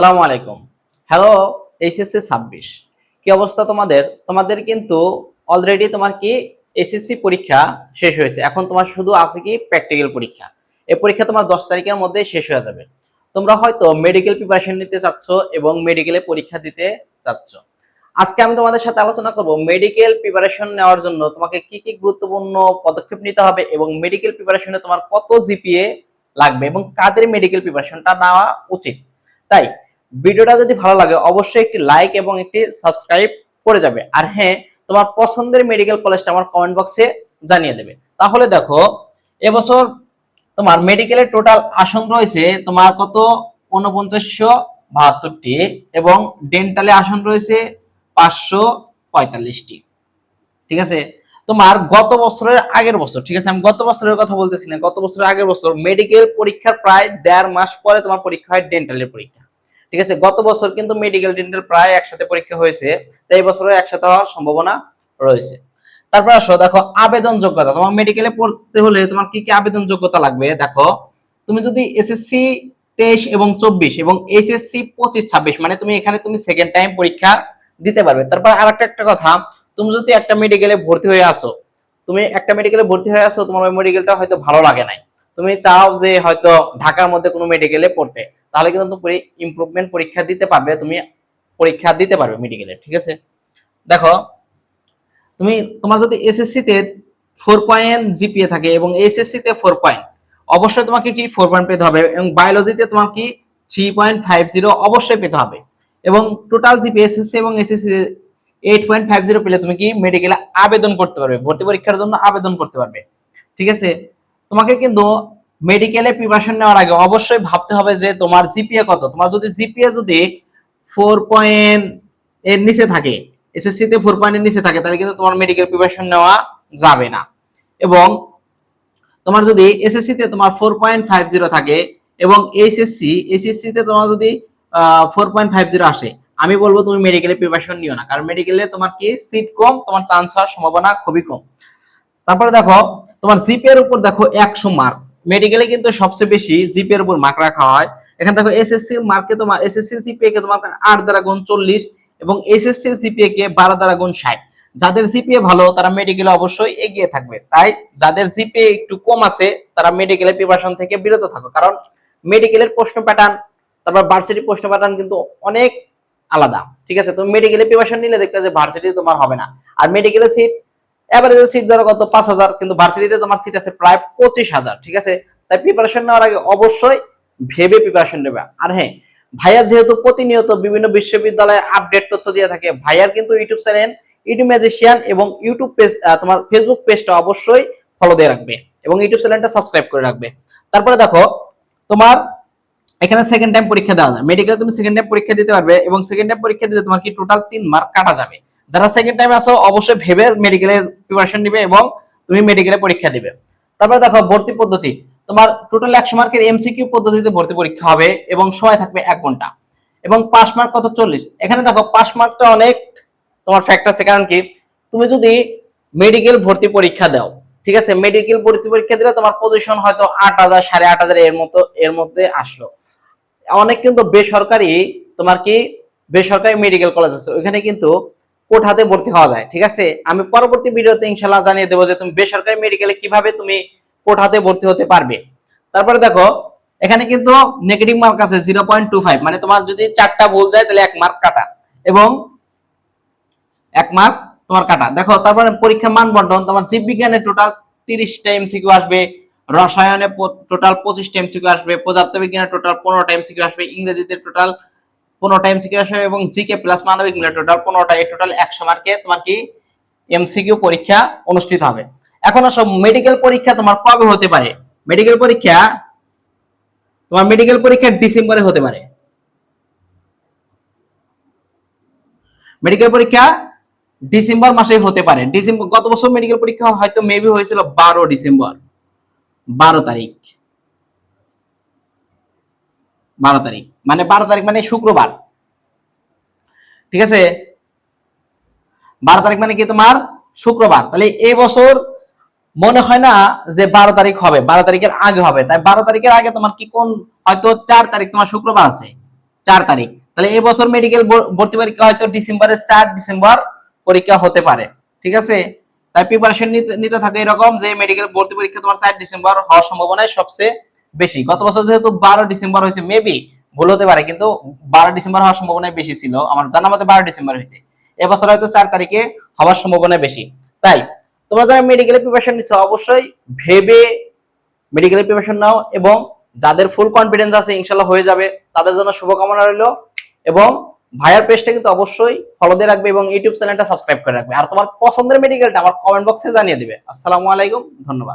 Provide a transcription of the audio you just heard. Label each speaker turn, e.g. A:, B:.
A: আসসালামু আলাইকুম। Hello HSC 26 কি অবস্থা তোমাদের? তোমাদের কিন্তু অলরেডি তোমার কি এসএসসি পরীক্ষা শেষ হয়েছে। এখন তোমার শুধু আছে কি প্র্যাকটিক্যাল পরীক্ষা। এই পরীক্ষা তোমার 10 তারিখের মধ্যে শেষ হয়ে যাবে। তোমরা হয়তো মেডিকেল প্রিপারেশন নিতে চাচ্ছ এবং মেডিকেলে পরীক্ষা দিতে চাচ্ছ। আজকে আমি তোমাদের সাথে আলোচনা করব মেডিকেল প্রিপারেশন নেওয়ার জন্য তোমাকে কি কি গুরুত্বপূর্ণ পদক্ষেপ নিতে হবে এবং মেডিকেল প্রিপারেশনে তোমার কত জিপিএ লাগবে এবং কাদের মেডিকেল প্রিপারেশনটা নেওয়া উচিত। তাই ভিডিওটা যদি ভালো লাগে অবশ্যই একটি লাইক এবং একটি সাবস্ক্রাইব করে যাবে। আর হ্যাঁ, তোমার পছন্দের মেডিকেল কলেজটা আমার কমেন্ট বক্সে জানিয়ে দেবে। তাহলে দেখো, এবছর তোমার মেডিকেলের টোটাল আসন রয়েছে তোমার কত ৪৯৭২টি এবং ডেন্টালে আসন রয়েছে ৫৪৫টি। ঠিক আছে, তোমার গত বছরের আগের বছর, ঠিক আছে আমি গত বছরের কথা বলতেছি না, গত বছরের আগের বছর মেডিকেল পরীক্ষার প্রায় ১.৫ মাস পরে তোমার পরীক্ষা হয় ডেন্টালের পরীক্ষা। ঠিক আছে, গত বছর কিন্তু মেডিকেল ডেন্টাল প্রায় একসাথে পরীক্ষা হয়েছে, তাই এই বছরও একসাথে হওয়ার সম্ভাবনা রয়েছে। তারপর আসো, দেখো আবেদন যোগ্যতা। তোমার মেডিকেলে পড়তে হলে তোমার কি কি আবেদন যোগ্যতা লাগবে দেখো। তুমি যদি এসএসসি 23 এবং 24 এবং এইচএসসি 25-26 মানে তুমি এখানে তুমি সেকেন্ড টাইম পরীক্ষা দিতে পারবে। তারপর আরেকটা একটা কথা, তুমি যদি একটা মেডিকেলে ভর্তি হয়ে আসো, তুমি একটা মেডিকেলে ভর্তি হয়ে আসো, তোমার ওই মেডিকেলটা হয়তো ভালো লাগে নাই, তুমি চাও যে হয়তো ঢাকার মধ্যে কোনো মেডিকেলে পড়তে, তাহলে কিন্তু তুমি ইমপ্রুভমেন্ট পরীক্ষা দিতে পারবে, তুমি পরীক্ষা দিতে পারবে মেডিকেলে। ঠিক আছে, দেখো তুমি তোমার যদি এসএসসি তে 4 জিপিএ থাকে এবং এইচএসসি তে 4, অবশ্যই তোমাকে কি 4 পেতে হবে এবং বায়োলজিতে তোমার কি 3.50 অবশ্যই পেতে হবে এবং টোটাল জিপিএ এসএসসি এবং এসএসসি 8.50 পেলে তুমি কি মেডিকেলে আবেদন করতে পারবে, ভর্তি পরীক্ষার জন্য আবেদন করতে পারবে। ঠিক আছে, তোমাকে কিন্তু মেডিকেলে প্রিপারেশন নেওয়ার আগে অবশ্যই ভাবতে হবে যে তোমার জিপিএ কত। তোমার যদি জিপিএ যদি 4 এর নিচে থাকে, এসএসসি তে 4 এর নিচে থাকে, তাহলে কিন্তু তোমার মেডিকেল প্রিপারেশন নেওয়া যাবে না। এবং তোমার যদি এসএসসি তে তোমার 4.50 থাকে এবং এসএসসি তে তোমার যদি 4.50 আসে, আমি বলবো তুমি মেডিকেলে প্রিপারেশন নিও না, কারণ মেডিকেলে তোমার কি সিট কম, তোমার চান্স হওয়ার সম্ভাবনা খুবই কম। তারপরে দেখো, তোমার জিপি এর উপর দেখো 100 মার্ক, মেডিকেলে কিন্তু সবচেয়ে বেশি জিপি এর উপর মার্ক রাখা হয়। এখানে দেখো এসএসসি মার্কে তোমার এসএসসি জিপিএ কে তোমার 8 দ্বারা গুণ 40 এবং এসএসসি জিপিএ কে 12 দ্বারা গুণ 60। যাদের জিপিএ ভালো তারা মেডিকেলে অবশ্যই এগিয়ে থাকবে, তাই যাদের জিপিএ একটু কম আছে তারা মেডিকেলের প্রিপারেশন থেকে বিরত থাকো, কারণ মেডিকেলের প্রশ্ন প্যাটার্ন তারপর ভার্সিটি প্রশ্ন প্যাটার্ন কিন্তু অনেক আলাদা। ঠিক আছে, তুমি মেডিকেলে প্রিপারেশন নিলে দেখবে যে ভার্সিটি তোমার হবে না। আর মেডিকেলে সিট এভারেজ সিট ধরো কত 5,000, কিন্তু ভার্সিটিতে তোমার সিট আছে প্রায় 25,000। ঠিক আছে, তাই প্রিপারেশন নেওয়ার আগে অবশ্যই ভেবে প্রিপারেশন নেবে। আর হ্যাঁ, ভাইয়া যেহেতু প্রতিনিয়ত বিভিন্ন বিশ্ববিদ্যালয়ে আপডেট তথ্য দিয়ে থাকে, ভাইয়ার কিন্তু ইউটিউব চ্যানেল ইউটিউব ম্যাজিশিয়ান এবং ইউটিউব পেজ তোমার ফেসবুক পেজটা অবশ্যই ফলো দিয়ে রাখবে এবং ইউটিউব চ্যানেলটা সাবস্ক্রাইব করে রাখবে। তারপরে দেখো, তোমার এখানে সেকেন্ড টাইম পরীক্ষা দেওয়া যায়, মেডিকেলে তুমি সেকেন্ড টাইম পরীক্ষা দিতে পারবে এবং সেকেন্ড টাইম পরীক্ষা দিতে তোমার কি টোটাল 3 মার্ক কাটা যাবে। যারা সেকেন্ড টাইম আসো অবশ্যই ভেবে মেডিকেলের প্রিপারেশন নিবে এবং তুমি মেডিকেলে পরীক্ষা দিবে। তারপরে দেখো ভর্তি পদ্ধতি, তোমার টোটাল 100 মার্কের এমসিকিউ পদ্ধতিতে ভর্তি পরীক্ষা হবে এবং সময় থাকবে 1 ঘন্টা এবং পাস মার্ক কত 40। এখানে দেখো পাস মার্কটা অনেক তোমার ফ্যাক্টর আছে, কারণ কি তুমি যদি মেডিকেল ভর্তি পরীক্ষা দাও, ঠিক আছে, মেডিকেল ভর্তি পরীক্ষা দিলে তোমার পজিশন হয়তো 8,000 8,500 এর মধ্যে আসলো। অনেক কিন্তু বেসরকারি তোমার কি বেসরকারি মেডিকেল কলেজ আছে, ওইখানে কিন্তু কোঠাতে ভর্তি হওয়া যায়। ঠিক আছে, আমি পরবর্তী ভিডিওতে ইনশাআল্লাহ জানিয়ে দেবো যে তুমি বেসরকারি মেডিকেলে কিভাবে তুমি কোঠাতে ভর্তি হতে পারবে। তারপরে দেখো, এখানে কিন্তু নেগেটিভ মার্ক আছে 0.25, মানে তোমার যদি 4টা ভুল যায় তাহলে 1 মার্ক কাটা এবং 1 মার্ক তোমার কাটা। দেখো তারপরে পরীক্ষা মান বন্টন, তোমার জীববিজ্ঞানে টোটাল 30টা এমসিকিউ আসবে, রসায়নে টোটাল 25টা এমসিকিউ আসবে, পদার্থবিজ্ঞানে টোটাল 15টা এমসিকিউ আসবে, ইংরেজিতে টোটাল 15টা এমসিকিউ আসবে এবং জিকে প্লাস মানবিক মিলে টোটাল 15টা, এই টোটাল 100 মার্কে তোমার কি এমসিকিউ পরীক্ষা অনুষ্ঠিত হবে। এখন আসো মেডিকেল পরীক্ষা তোমার কবে হতে পারে। মেডিকেল পরীক্ষা ডিসেম্বরে হতে পারে। মেডিকেল পরীক্ষা ডিসেম্বর মাসে হতে পারে। ডিসেম্বর, গত বছর মেডিকেল পরীক্ষা হয়তো মেবি হয়েছিল 12 ডিসেম্বর, 12 তারিখ, 12 তারিখ মানে 12 তারিখ মানে শুক্রবার। ঠিক আছে, 12 তারিখ মানে কি তোমার শুক্রবার, তাহলে এই বছর মনে হয় না যে 12 তারিখ হবে, 12 তারিখের আগে হবে। তাই 12 তারিখের আগে তোমার কি কোন হয়তো 4 তারিখ তোমার শুক্রবার আছে, 4 তারিখ। তাহলে এই বছর মেডিকেল ভর্তি পরীক্ষা হয়তো ডিসেম্বরের 4 ডিসেম্বর পরীক্ষা হতে পারে, ঠিক আছে। তাই প্রিপারেশন নিতে থাকে এরকম যে মেডিকেল ভর্তি পরীক্ষা তোমার 4 ডিসেম্বর হওয়ার সম্ভাবনা সবচেয়ে বেশি। গত বছর যেহেতু 12 ডিসেম্বর হয়েছে, মেবি ভুল হতে পারে, কিন্তু 12 ডিসেম্বর হওয়ার সম্ভাবনা বেশি ছিল, আমার জানা মতে 12 ডিসেম্বর হয়েছে। এবছর হয়তো 4 তারিখে হওয়ার সম্ভাবনা বেশি। তাই তোমরা যারা মেডিকেলের প্রিপারেশন নিচ্ছ অবশ্যই ভেবে মেডিকেলের প্রিপারেশন নাও, এবং যাদের ফুল কনফিডেন্স আছে ইনশাল্লাহ হয়ে যাবে তাদের জন্য শুভকামনা রইল। এবং ভাইয়ার পেজটা কিন্তু অবশ্যই ফলো দিয়ে রাখবে এবং ইউটিউব চ্যানেলটা সাবস্ক্রাইব করে রাখবে। আর তোমার পছন্দের মেডিকেলটা আমার কমেন্ট বক্সে জানিয়ে দিবে। আসসালামু আলাইকুম, ধন্যবাদ।